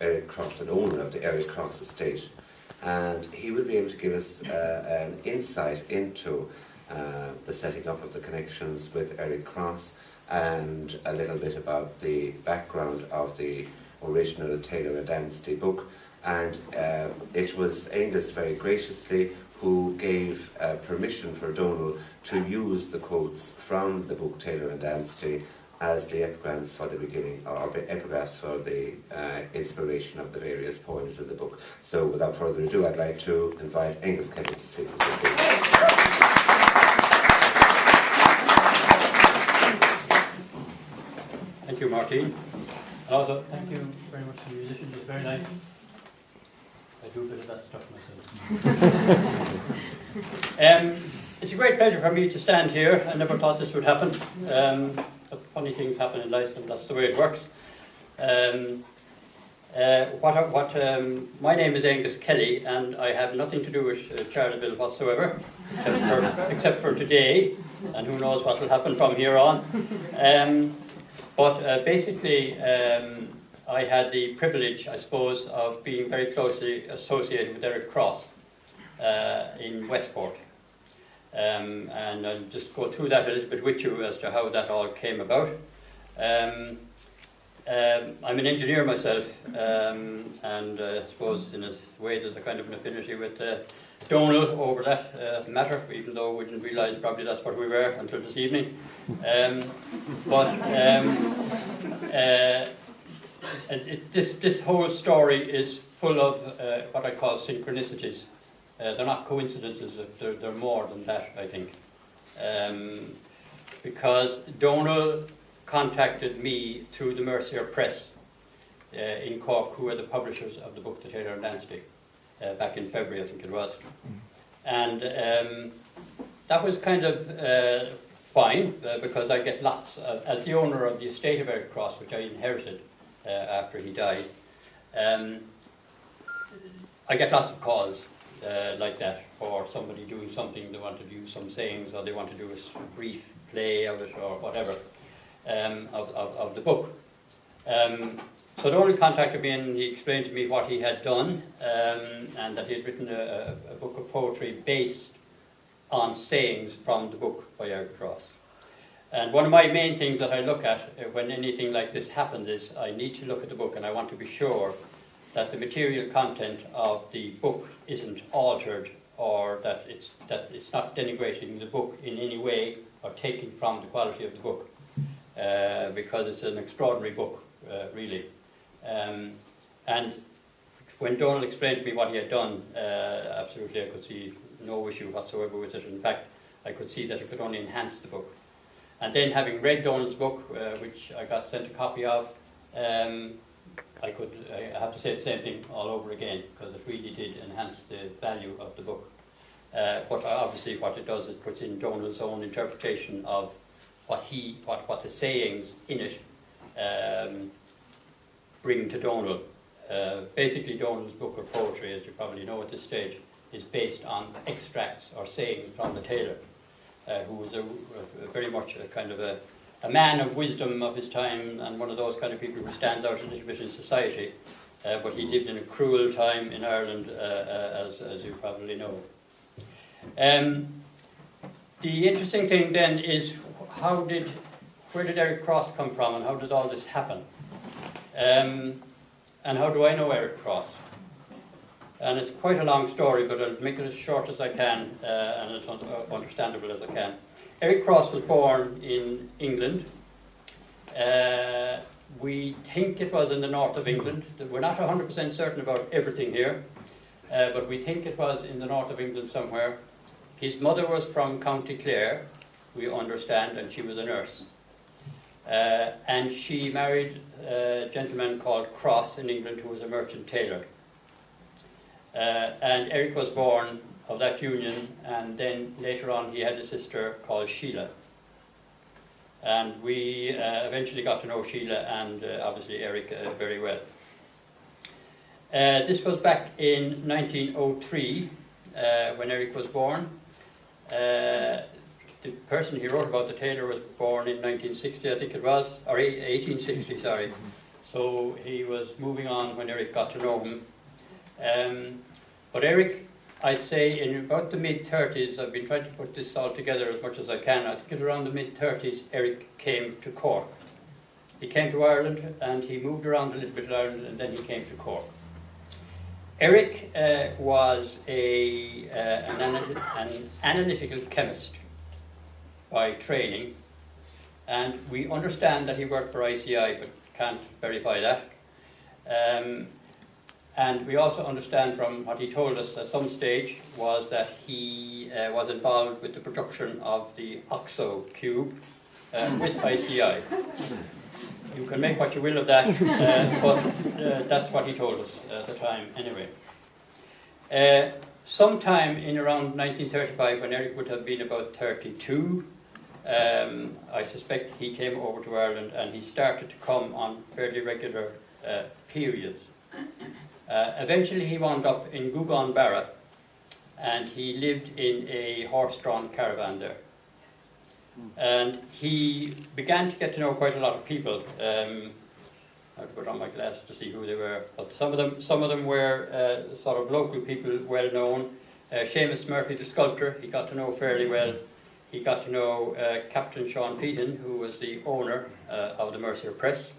Eric Cross, an owner of the Eric Cross estate. And he will be able to give us an insight into the setting up of the connections with Eric Cross, and a little bit about the background of the original Tailor and Ansty book. And it was Angus very graciously who gave permission for Donal to use the quotes from the book Tailor and Ansty as the epigrams for the beginning, or epigraphs for the inspiration of the various poems in the book. So without further ado, I'd like to invite Angus Kelly to speak with us. Thank you, Martin. And also, thank you very much to the musicians. It's very nice. I do a bit of that stuff myself. It's a great pleasure for me to stand here. I never thought this would happen. But funny things happen in life, and that's the way it works. My name is Angus Kelly, and I have nothing to do with Charleville whatsoever, except for today, and who knows what will happen from here on. But basically, I had the privilege, I suppose, of being very closely associated with Eric Cross in Westport. And I'll just go through that a little bit with you as to how that all came about. I'm an engineer myself, and I suppose in a way there's a kind of an affinity with Donal over that matter, even though we didn't realise probably that's what we were until this evening. This whole story is full of what I call synchronicities. They're not coincidences, they're more than that, I think. Because Donal contacted me through the Mercier Press in Cork, who are the publishers of the book The Tailor and Ansty, back in February, I think it was. And that was kind of fine, because I get lots of, as the owner of the estate of Eric Cross, which I inherited after he died, I get lots of calls like that for somebody doing something. They want to use some sayings, or they want to do a brief play of it, or whatever, of the book. So Donal contacted me, and he explained to me what he had done, and that he had written a book of poetry based on sayings from the book by Eric Cross. And one of my main things that I look at when anything like this happens is I need to look at the book, and I want to be sure that the material content of the book isn't altered, or that it's not denigrating the book in any way or taking from the quality of the book, because it's an extraordinary book, really. And when Donal explained to me what he had done, absolutely I could see no issue whatsoever with it. In fact, I could see that it could only enhance the book. And then, having read Donal's book, which I got sent a copy of, I have to say the same thing all over again, because it really did enhance the value of the book. But obviously what it does, it puts in Donal's own interpretation of what the sayings in it bring to Donal. Basically, Donal's book of poetry, as you probably know at this stage, is based on extracts or sayings from the Tailor, who was very much a kind of a man of wisdom of his time, and one of those kind of people who stands out a little bit in society, but he lived in a cruel time in Ireland, as you probably know. The interesting thing then is, where did Eric Cross come from, and how did all this happen? And how do I know Eric Cross? And it's quite a long story, but I'll make it as short as I can, and as understandable as I can. Eric Cross was born in England. We think it was in the north of England. We're not 100% certain about everything here, but we think it was in the north of England somewhere. His mother was from County Clare, we understand, and she was a nurse. And she married a gentleman called Cross in England, who was a merchant tailor. And Eric was born of that union, and then later on he had a sister called Sheila. And we eventually got to know Sheila and obviously Eric very well. This was back in 1903 when Eric was born. The person he wrote about, the Tailor, was born in 1960, I think it was, or 1860, sorry. So he was moving on when Eric got to know him. But Eric, I'd say in about the mid-30s, I've been trying to put this all together as much as I can. I think at around the mid-30s, Eric came to Cork. He came to Ireland and he moved around a little bit in Ireland and then he came to Cork. Eric was an analytical chemist by training, and we understand that he worked for ICI but can't verify that. And we also understand from what he told us at some stage was that he was involved with the production of the OXO cube with ICI. You can make what you will of that, but that's what he told us at the time anyway. Sometime in around 1935, when Eric would have been about 32, I suspect he came over to Ireland and he started to come on fairly regular periods. Eventually he wound up in Gougon-Barra and he lived in a horse-drawn caravan there. And he began to get to know quite a lot of people. I have to put on my glasses to see who they were, but some of them were sort of local people, well known. Seamus Murphy, the sculptor, he got to know fairly well. He got to know Captain Sean Feehan, who was the owner of the Mercier Press,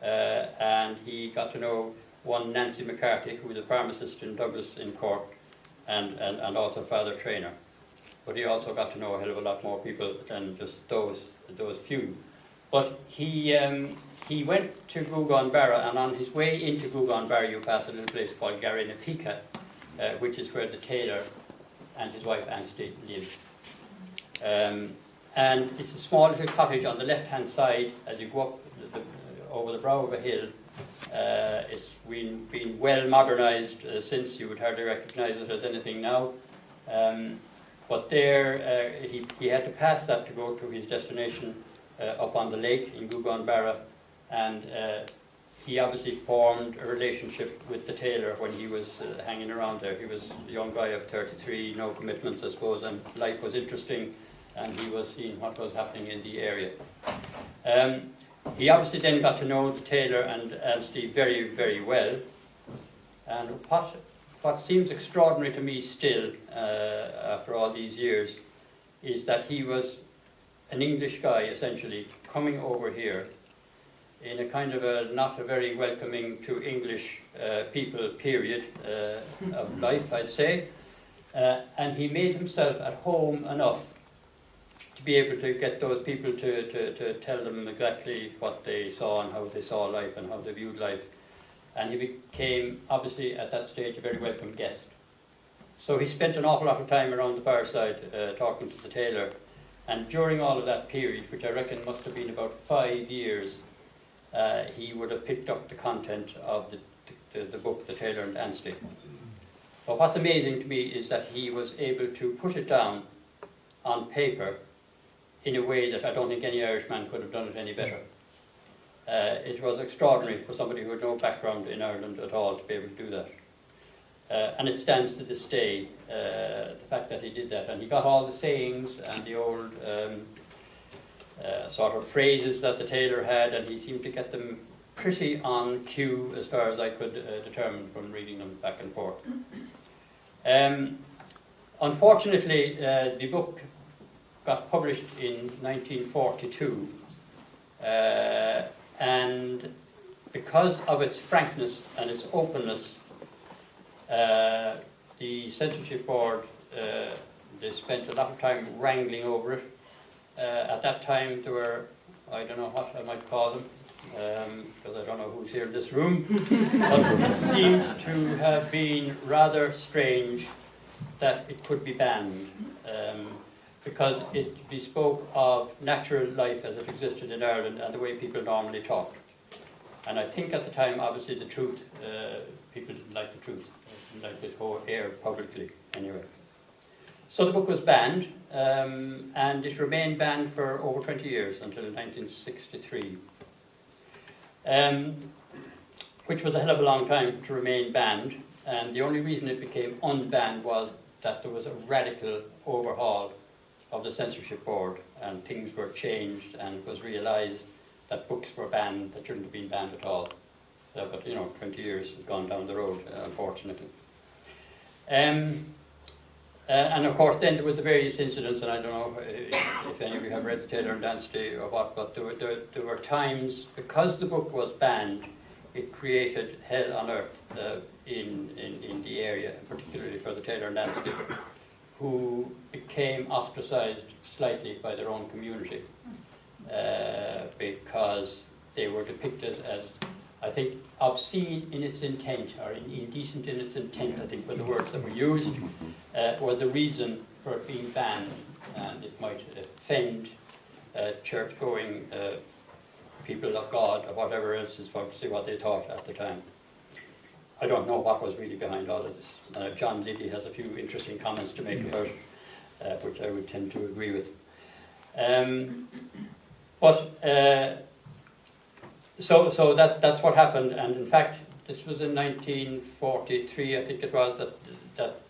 and he got to know one Nancy McCarthy, who was a pharmacist in Douglas in Cork, and also Father Trainer. But he also got to know a hell of a lot more people than just those few. But he went to Gougon-Barra, and on his way into Gougon-Barra you pass a little place called Garry-na-Peaka, which is where the tailor and his wife Ansty lived. And it's a small little cottage on the left-hand side as you go up over the brow of a hill. It's been well modernised since. You would hardly recognise it as anything now. But there he had to pass that to go to his destination up on the lake in Gougon-Barra, and he obviously formed a relationship with the tailor when he was hanging around there. He was a young guy of 33, no commitments I suppose, and life was interesting and he was seeing what was happening in the area. He obviously then got to know the tailor and Ansty very, very well, and what seems extraordinary to me still, after all these years, is that he was an English guy, essentially, coming over here in a kind of a not a very welcoming to English people period of life, I'd say, and he made himself at home enough to be able to get those people to tell them exactly what they saw and how they saw life and how they viewed life. And he became, obviously, at that stage, a very welcome guest. So he spent an awful lot of time around the fireside talking to the tailor. And during all of that period, which I reckon must have been about 5 years, he would have picked up the content of the book, The Tailor and Ansty. But what's amazing to me is that he was able to put it down on paper in a way that I don't think any Irishman could have done it any better. It was extraordinary for somebody who had no background in Ireland at all to be able to do that. And it stands to this day, the fact that he did that. And he got all the sayings and the old sort of phrases that the tailor had, and he seemed to get them pretty on cue as far as I could determine from reading them back and forth. Unfortunately, the book got published in 1942, and because of its frankness and its openness, the censorship board, they spent a lot of time wrangling over it. At that time there were, I don't know what I might call them, because I don't know who's here in this room, but it seems to have been rather strange that it could be banned, because it bespoke of natural life as it existed in Ireland and the way people normally talked. And I think at the time, obviously, the truth, people didn't like the truth, didn't like it aired publicly anyway. So the book was banned, and it remained banned for over 20 years until 1963, which was a hell of a long time to remain banned. And the only reason it became unbanned was that there was a radical overhaul of the censorship board, and things were changed, and it was realised that books were banned that shouldn't have been banned at all. But 20 years has gone down the road, unfortunately. And of course then there were the various incidents, and I don't know if any of you have read the Tailor and Ansty or what, but there were times, because the book was banned, it created hell on earth in the area, particularly for the Tailor and Ansty, who became ostracised slightly by their own community because they were depicted as, I think, obscene in its intent, or indecent in its intent, I think were the words that were used, was the reason for it being banned, and it might offend church-going people of God, or whatever else is to see what they thought at the time. I don't know what was really behind all of this. John Liddy has a few interesting comments to make about it, which I would tend to agree with. So that's what happened, and in fact, this was in 1943, I think it was, that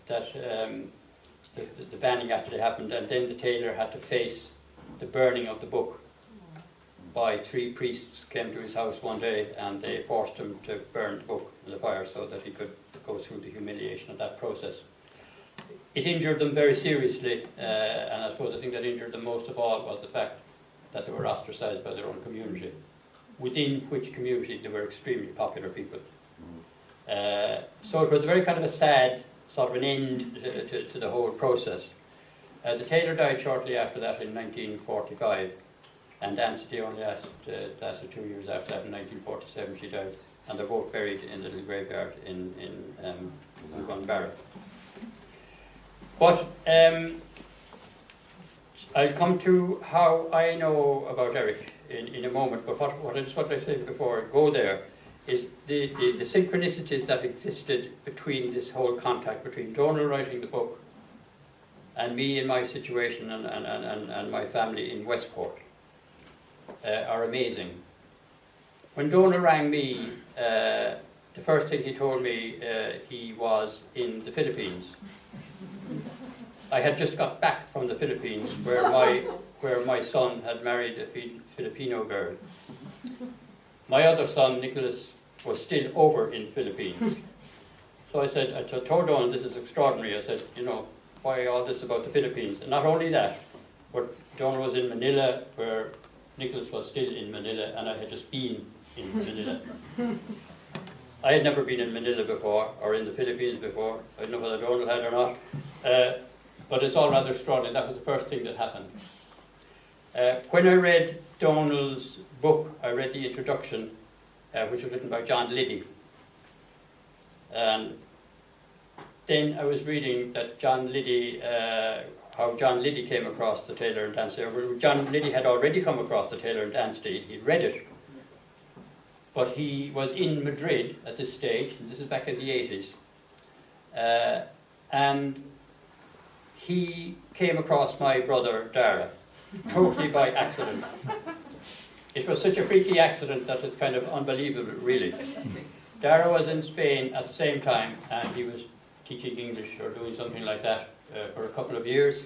the banning actually happened, and then the tailor had to face the burning of the book by 3 priests came to his house one day, and they forced him to burn the book in the fire so that he could go through the humiliation of that process. It injured them very seriously, and I suppose the thing that injured them most of all was the fact that they were ostracised by their own community, within which community they were extremely popular people. So it was a very kind of a sad sort of an end to the whole process. The tailor died shortly after that in 1945, and Ansty only lasted 2 years after that. In 1947 she died, and they're both buried in the little graveyard in Gunbarra. But I'll come to how I know about Eric in a moment, but what I said before I go there is the synchronicities that existed between this whole contact between Donal writing the book and me in my situation and my family in Westport are amazing. When Donal rang me, the first thing he told me, he was in the Philippines. I had just got back from the Philippines where my son had married a Filipino girl. My other son, Nicholas, was still over in the Philippines. So I told Donal, this is extraordinary. I said, why all this about the Philippines? And not only that, but Donal was in Manila, where Nicholas was still in Manila, and I had just been in Manila. I had never been in Manila before, or in the Philippines before. I don't know whether Donal had or not. But it's all rather extraordinary. That was the first thing that happened. When I read Donal's book, I read the introduction, which was written by John Liddy. And then I was reading that how John Liddy came across the Tailor and Ansty. John Liddy had already come across the Tailor and Ansty. He read it. But he was in Madrid at this stage, and this is back in the 80s. And he came across my brother Dara, totally by accident. It was such a freaky accident that it's kind of unbelievable, really. Dara was in Spain at the same time, and he was teaching English or doing something like that for a couple of years.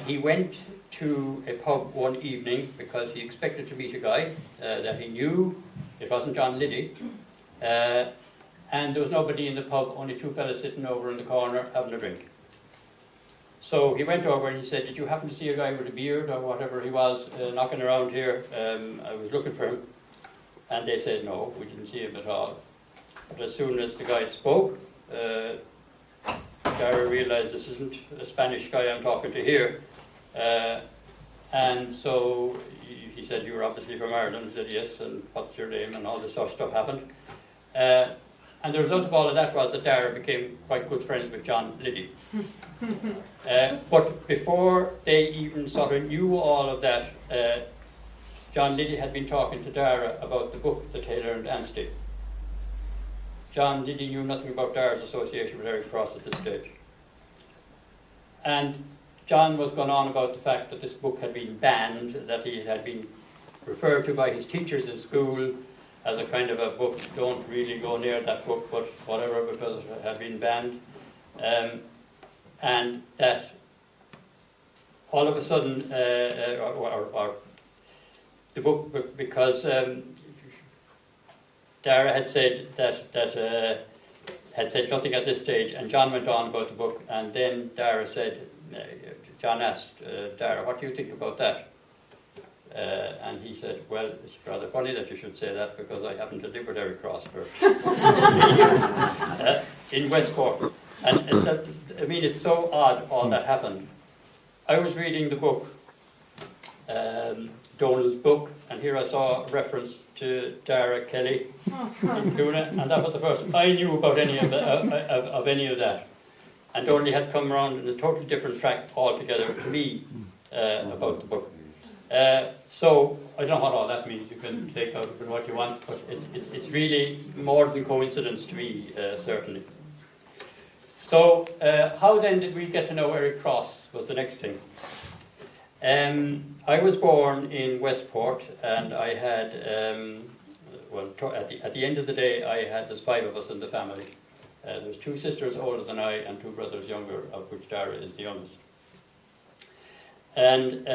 He went to a pub one evening because he expected to meet a guy that he knew. It wasn't John Liddy. And there was nobody in the pub, only 2 fellas sitting over in the corner having a drink. So he went over and he said, did you happen to see a guy with a beard or whatever he was knocking around here? I was looking for him. And they said, no, we didn't see him at all. But as soon as the guy spoke, Dara realized this isn't a Spanish guy I'm talking to here. And so he said, you were obviously from Ireland. I said, yes, and what's your name? And all this sort of stuff happened. And the result of all of that was that Dara became quite good friends with John Liddy. But before they even sort of knew all of that, John Liddy had been talking to Dara about the book, The Tailor and Ansty. John Liddy knew nothing about Dara's association with Eric Cross at this stage. And John was going on about the fact that this book had been banned, that he had been referred to by his teachers in school as a kind of a book, don't really go near that book, but whatever, because it had been banned. And that all of a sudden, the book because Dara had said had said nothing at this stage, and John went on about the book, and then Dara said, John asked Dara, what do you think about that? And he said, well, it's rather funny that you should say that, because I happen to live with Eric Cross for years in Westport. And that, I mean, it's so odd all that happened. I was reading the book, Donal's book, and here I saw a reference to Dara Kelly in Clona, and that was the first I knew about any of any of that. And Donal had come around in a totally different track altogether to me about the book. So I don't know what all that means. You can take out of it what you want, but it's really more than coincidence to me, certainly. So how then did we get to know Eric Cross was the next thing. I was born in Westport, and I had, at the end of the day, there's 5 of us in the family. There's 2 sisters older than I and 2 brothers younger, of which Dara is the youngest. And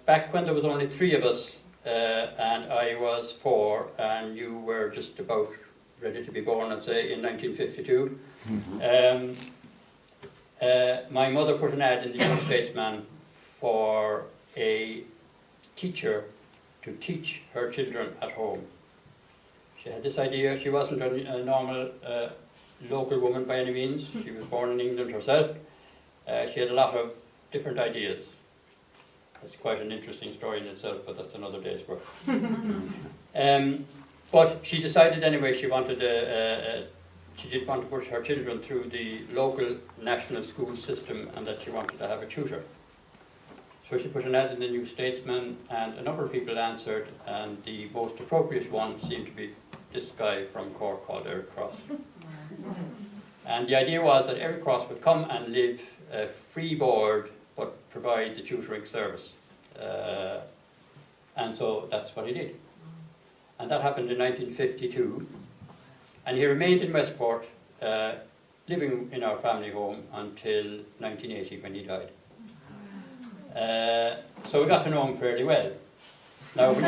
back when there was only 3 of us, and I was 4, and you were just about ready to be born, I'd say, in 1952, my mother put an ad in the New Statesman for a teacher to teach her children at home. She had this idea. She wasn't a normal local woman by any means. She was born in England herself. She had a lot of different ideas. That's quite an interesting story in itself, but that's another day's work. But she decided anyway she wanted she did want to push her children through the local national school system, and that she wanted to have a tutor. So she put an ad in the New Statesman, and a number of people answered, and the most appropriate one seemed to be this guy from Cork called Eric Cross. And the idea was that Eric Cross would come and live free board, but provide the tutoring service. And so that's what he did. And that happened in 1952. And he remained in Westport, living in our family home until 1980 when he died. So we got to know him fairly well. Now, when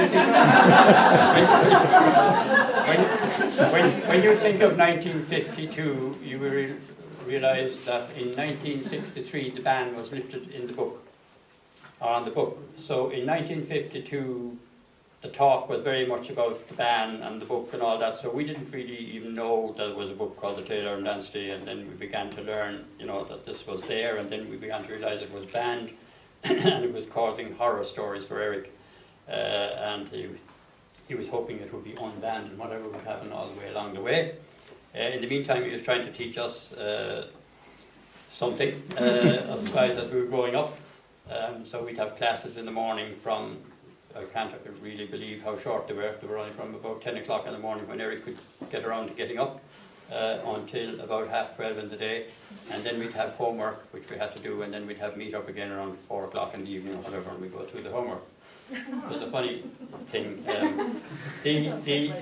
you think of 1952, you will realise that in 1963 the ban was lifted in the book, or on the book. So in 1952 the talk was very much about the ban and the book and all that, so we didn't really even know that there was a book called the Tailor and Ansty, and then we began to learn, that this was there, and then we began to realise it was banned and it was causing horror stories for Eric, and he was hoping it would be unbanned and whatever would happen all the way along the way. In the meantime, he was trying to teach us something as guys as we were growing up. So we'd have classes in the morning from, I can't really believe how short they were. They were only from about 10 o'clock in the morning when Eric could get around to getting up until about 12:30 in the day. And then we'd have homework, which we had to do, and then we'd have meet up again around 4 o'clock in the evening or whatever, and we'd go through the homework. It was a funny thing. The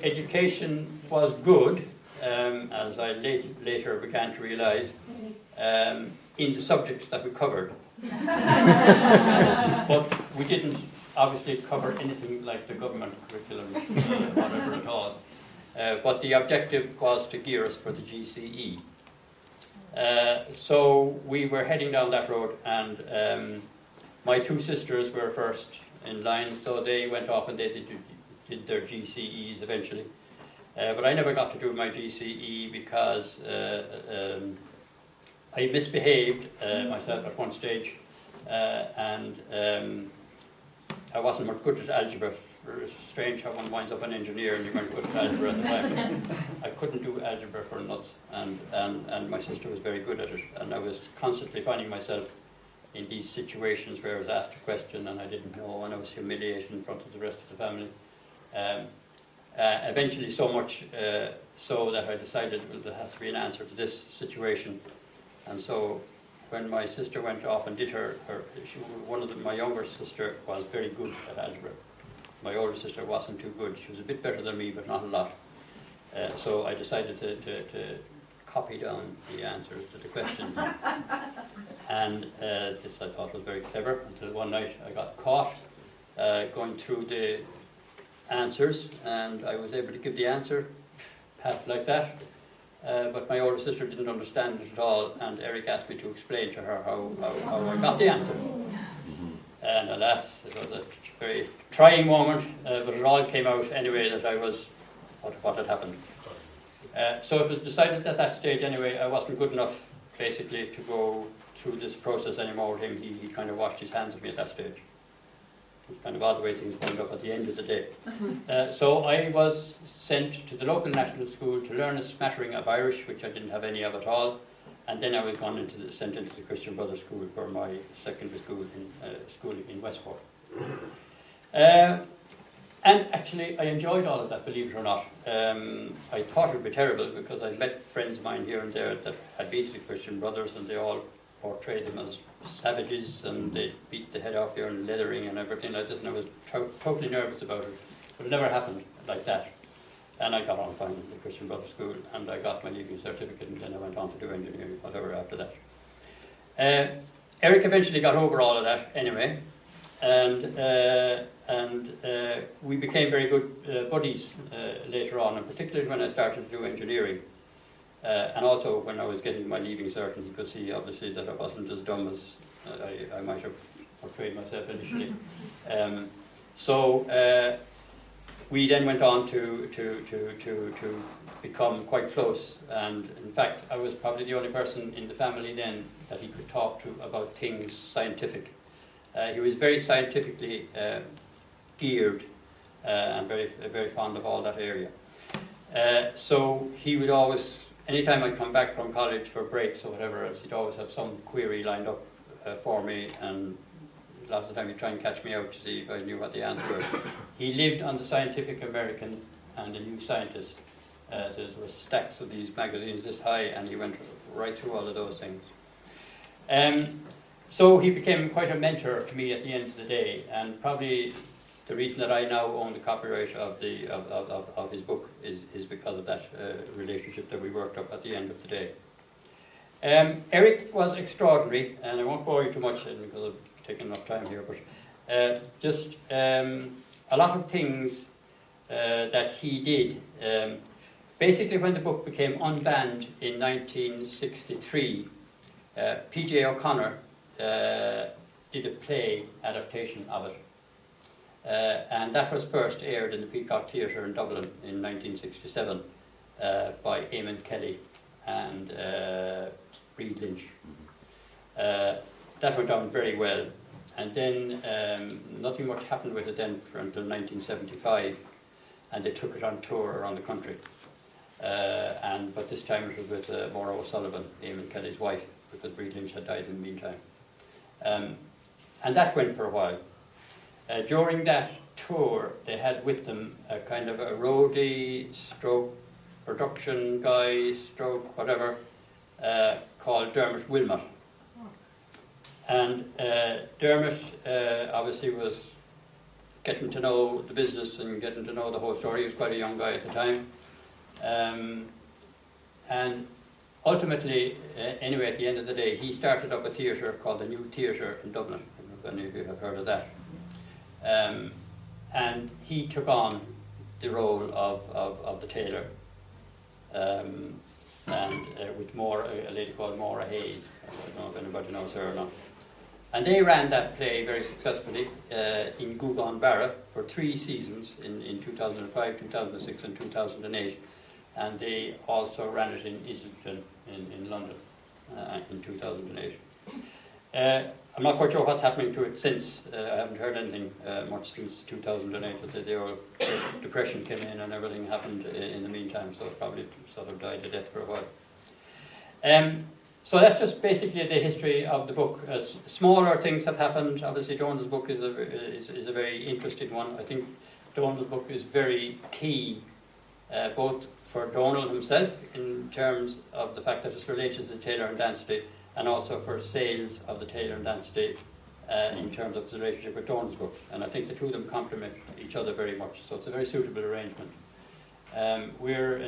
education was good, as I later began to realise, in the subjects that we covered. But we didn't obviously cover anything like the government curriculum, whatever at all. But the objective was to gear us for the GCE. So we were heading down that road, and my 2 sisters were first in line, so they went off and they did their GCEs eventually. But I never got to do my GCE because I misbehaved myself at one stage, and I wasn't much good at algebra. It's strange how one winds up an engineer and you're going to good at algebra at the time. I couldn't do algebra for nuts, and my sister was very good at it, and I was constantly finding myself in these situations where I was asked a question and I didn't know, and I was humiliated in front of the rest of the family. Eventually so much so that I decided, well, there has to be an answer to this situation. And so when my sister went off and did my younger sister was very good at algebra. My older sister wasn't too good. She was a bit better than me, but not a lot. So I decided to copy down the answers to the questions. And this I thought was very clever, until one night I got caught, going through the answers, and I was able to give the answer, pat like that. But my older sister didn't understand it at all, and Eric asked me to explain to her how I got the answer. And alas, it was a very trying moment, but it all came out anyway that I was what had happened. So it was decided at that stage anyway I wasn't good enough basically to go through this process anymore with him. He kind of washed his hands of me at that stage. It was kind of odd the way things wound up at the end of the day. So I was sent to the local national school to learn a smattering of Irish, which I didn't have any of at all. And then I was sent into the Christian Brothers School for my secondary school in Westport. And actually I enjoyed all of that, believe it or not. I thought it would be terrible because I met friends of mine here and there that had been to the Christian Brothers, and they all portrayed them as savages, and they beat the head off you and leathering and everything like this, and I was totally nervous about it. But it never happened like that. And I got on fine in the Christian Brothers School, and I got my leaving certificate, and then I went on to do engineering, whatever, after that. Eric eventually got over all of that anyway, and we became very good buddies later on, and particularly when I started to do engineering. And also when I was getting my leaving cert, he could see obviously that I wasn't as dumb as I might have portrayed myself initially. So we then went on to become quite close, and in fact I was probably the only person in the family then that he could talk to about things scientific. He was very scientifically geared and very fond of all that area. So he would always, anytime I'd come back from college for breaks or whatever else, he'd always have some query lined up for me, and lots of the time he'd try and catch me out to see if I knew what the answer was. He lived on the Scientific American and the New Scientist. There were stacks of these magazines this high, and he went right through all of those things. So he became quite a mentor to me at the end of the day, and probably the reason that I now own the copyright of his book is because of that relationship that we worked up at the end of the day. Eric was extraordinary, and I won't bore you too much because I've taken enough time here, but just a lot of things that he did. Basically, when the book became unbanned in 1963, P.J. O'Connor did a play adaptation of it. And that was first aired in the Peacock Theatre in Dublin in 1967 by Eamon Kelly and Reed Lynch. That went on very well, and then nothing much happened with it then until 1975, and they took it on tour around the country. But this time it was with Maura O'Sullivan, Eamon Kelly's wife, because Reed Lynch had died in the meantime. And that went for a while. During that tour, they had with them a kind of a roadie stroke production guy stroke whatever called Dermot Wilmot. And Dermot obviously was getting to know the business and getting to know the whole story. He was quite a young guy at the time. And ultimately, anyway, at the end of the day, he started up a theatre called the New Theatre in Dublin. I don't know if any of you have heard of that. And he took on the role of the Tailor, and with a lady called Maura Hayes. I don't know if anybody knows her or not. And they ran that play very successfully in Gugan Barra for 3 seasons in 2005, 2006 and 2008. And they also ran it in Islington in London in 2008. I'm not quite sure what's happening to it since. I haven't heard anything much since 2008. But the old depression came in and everything happened in the meantime, so it probably sort of died a death for a while. So that's just basically the history of the book. Smaller things have happened. Obviously, Donal's book is a very interesting one. I think Donal's book is very key, both for Donal himself in terms of the fact that it's related to Tailor and Ansty, and also for sales of the Tailor and Ansty in terms of its relationship with Donal's book. And I think the two of them complement each other very much, so it's a very suitable arrangement. We're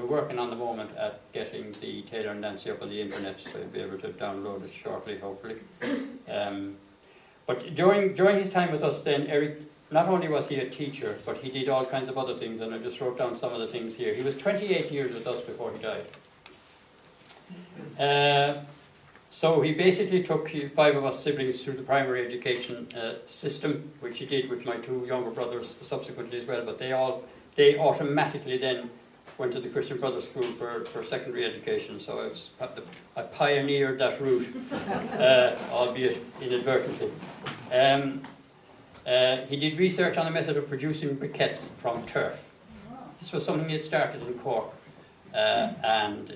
working on the moment at getting the Tailor and Ansty up on the internet, so you'll be able to download it shortly, hopefully. But during his time with us then, Eric, not only was he a teacher, but he did all kinds of other things, and I just wrote down some of the things here. He was 28 years with us before he died. So he basically took 5 of us siblings through the primary education system, which he did with my 2 younger brothers subsequently as well, but they automatically then went to the Christian Brothers School for secondary education, so I pioneered that route, albeit inadvertently. He did research on the method of producing briquettes from turf. This was something he had started in Cork, and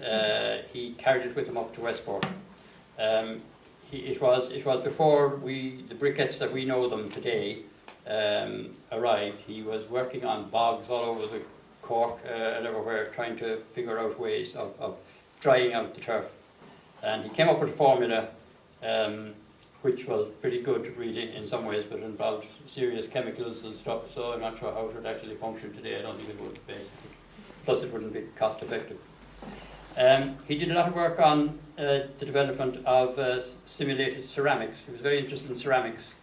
he carried it with him up to Westport. It was before the briquettes that we know them today arrived. He was working on bogs all over the Cork and everywhere, trying to figure out ways of drying out the turf. And he came up with a formula which was pretty good really in some ways, but involved serious chemicals and stuff, so I'm not sure how it would actually function today. I don't think it would, basically. Plus it wouldn't be cost effective. He did a lot of work on the development of simulated ceramics. He was very interested in ceramics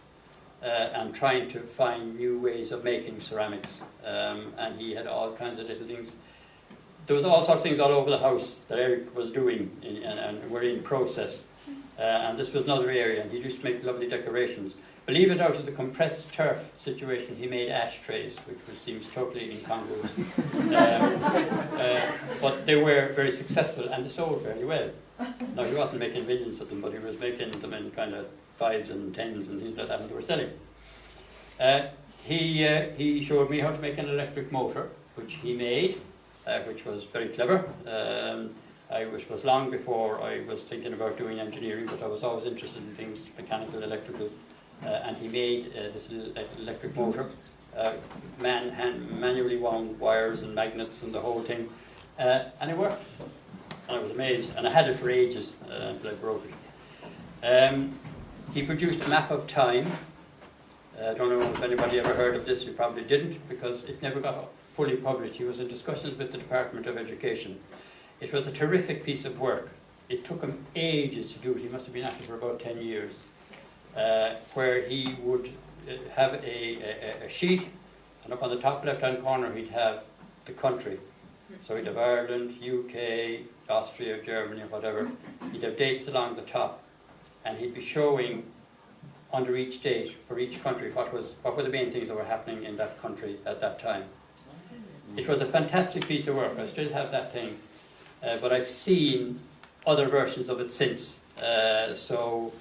and trying to find new ways of making ceramics. And he had all kinds of little things. There was all sorts of things all over the house that Eric was doing and were in process. And this was another area, and he used to make lovely decorations. Believe it, out of the compressed turf situation, he made ashtrays, which seems totally incongruous. But they were very successful, and they sold very well. Now, he wasn't making millions of them, but he was making them in kind of 5s and 10s and things like that, and they were selling. He showed me how to make an electric motor, which he made, which was very clever. Which was long before I was thinking about doing engineering, but I was always interested in things mechanical, electrical, and he made this electric motor, manually wound wires and magnets and the whole thing, and it worked. And I was amazed, and I had it for ages until I broke it. He produced a map of time. I don't know if anybody ever heard of this. You probably didn't, because it never got fully published. He was in discussions with the Department of Education. It was a terrific piece of work. It took him ages to do it. He must have been at it for about 10 years. Where he would have a sheet, and up on the top left-hand corner he'd have the country. So he'd have Ireland, UK, Austria, Germany, whatever. He'd have dates along the top, and he'd be showing under each date for each country what were the main things that were happening in that country at that time. It was a fantastic piece of work. I still have that thing. But I've seen other versions of it since, so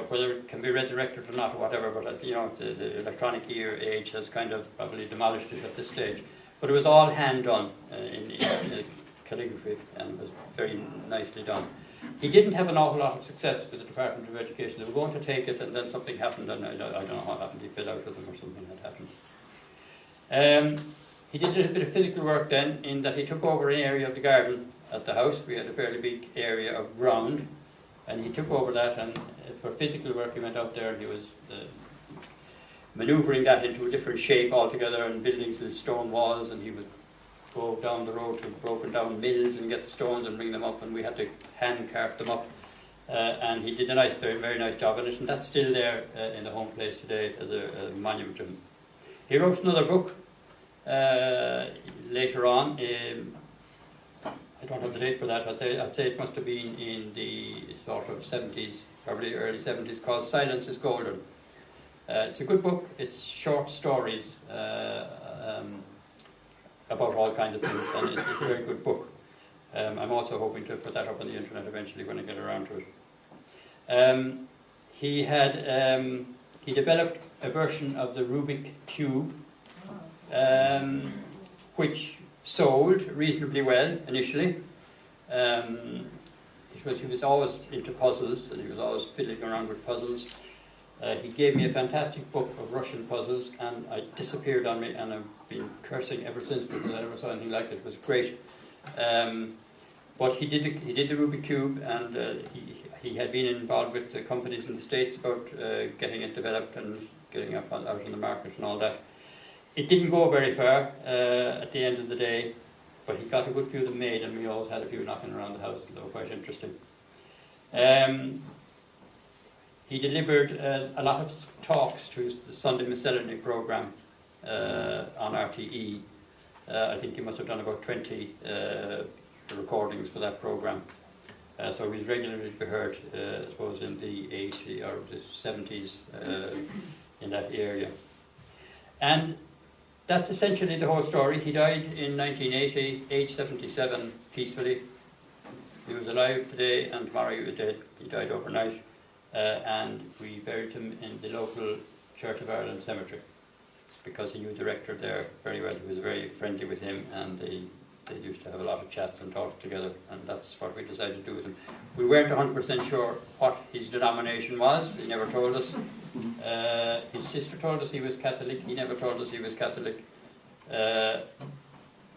whether it can be resurrected or not or whatever, but you know, the electronic age has kind of probably demolished it at this stage. But it was all hand done in calligraphy, and it was very nicely done. He didn't have an awful lot of success with the Department of Education. They were going to take it, and then something happened, and I don't know what happened. He fell out with them or something had happened. He did a little bit of physical work then, in that he took over an area of the garden at the house. We had a fairly big area of ground, and he took over that, and for physical work he went out there and he was manoeuvring that into a different shape altogether, and building little stone walls, and he would go down the road to broken down mills and get the stones and bring them up, and we had to hand cart them up. And he did a nice, very, very nice job on it, and that's still there in the home place today as a monument to him. He wrote another book later on. I don't have the date for that. I'd say it must have been in the sort of 70s, probably early 70s, called Silence is Golden. It's a good book. It's short stories about all kinds of things, and it's a very good book. I'm also hoping to put that up on the internet eventually when I get around to it. He developed a version of the Rubik Cube, which sold reasonably well initially. He was always into puzzles, and he was always fiddling around with puzzles. He gave me a fantastic book of Russian puzzles, and it disappeared on me, and I've been cursing ever since because I never saw anything like it. It was great. But he did the Rubik Cube, and he had been involved with the companies in the States about getting it developed and getting it out in the market and all that. It didn't go very far at the end of the day, but he got a good few of them made, and we always had a few knocking around the house. They were quite interesting. He delivered a lot of talks to the Sunday Miscellany programme on RTE. I think he must have done about 20 recordings for that programme. So he's regularly to be heard, I suppose, in the 80s or the 70s in that area. And that's essentially the whole story. He died in 1980, age 77, peacefully. He was alive today, and tomorrow he was dead. He died overnight. And we buried him in the local Church of Ireland cemetery, because he knew the rector there very well. He was very friendly with him, and they used to have a lot of chats and talks together, and that's what we decided to do with him. We weren't 100% sure what his denomination was. He never told us. His sister told us he was Catholic. He never told us he was Catholic.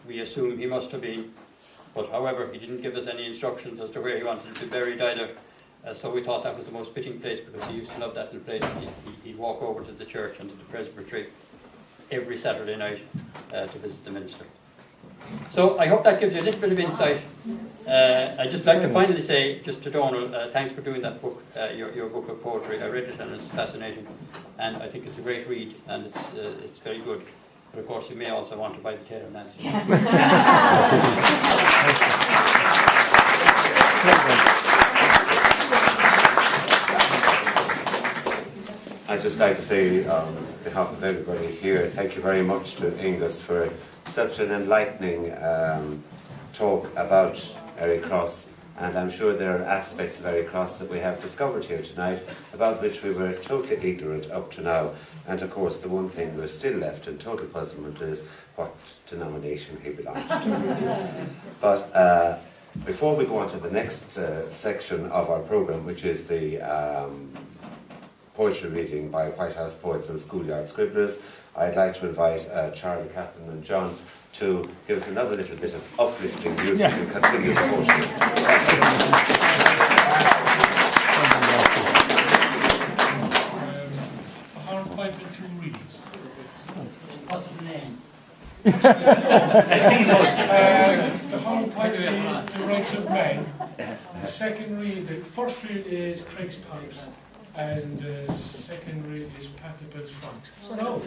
We assume he must have been, but however, he didn't give us any instructions as to where he wanted to be buried either. So we thought that was the most fitting place, because he used to love that little place. He'd walk over to the church and to the presbytery every Saturday night to visit the minister. So I hope that gives you a little bit of insight. I'd just like to finally say, just to Donal, thanks for doing that book, your book of poetry. I read it and it's fascinating, and I think it's a great read, and it's very good. But of course you may also want to buy the Tailor and Ansty. I'd just like to say on behalf of everybody here, thank you very much to Angus for such an enlightening talk about Eric Cross, and I'm sure there are aspects of Eric Cross that we have discovered here tonight about which we were totally ignorant up to now. And of course the one thing we're still left in total puzzlement is what denomination he belongs to. But before we go on to the next section of our programme, which is the poetry reading by White House poets and schoolyard scribblers, I'd like to invite Charlie, Catherine and John to give us another little bit of uplifting music and continue the poetry. A hornpipe and two reeds. What's the name? The hornpipe is The Rights of Man. The second reed, the first reed is Craig's Pipes. And the second read is Pachelbel's Franks. So no.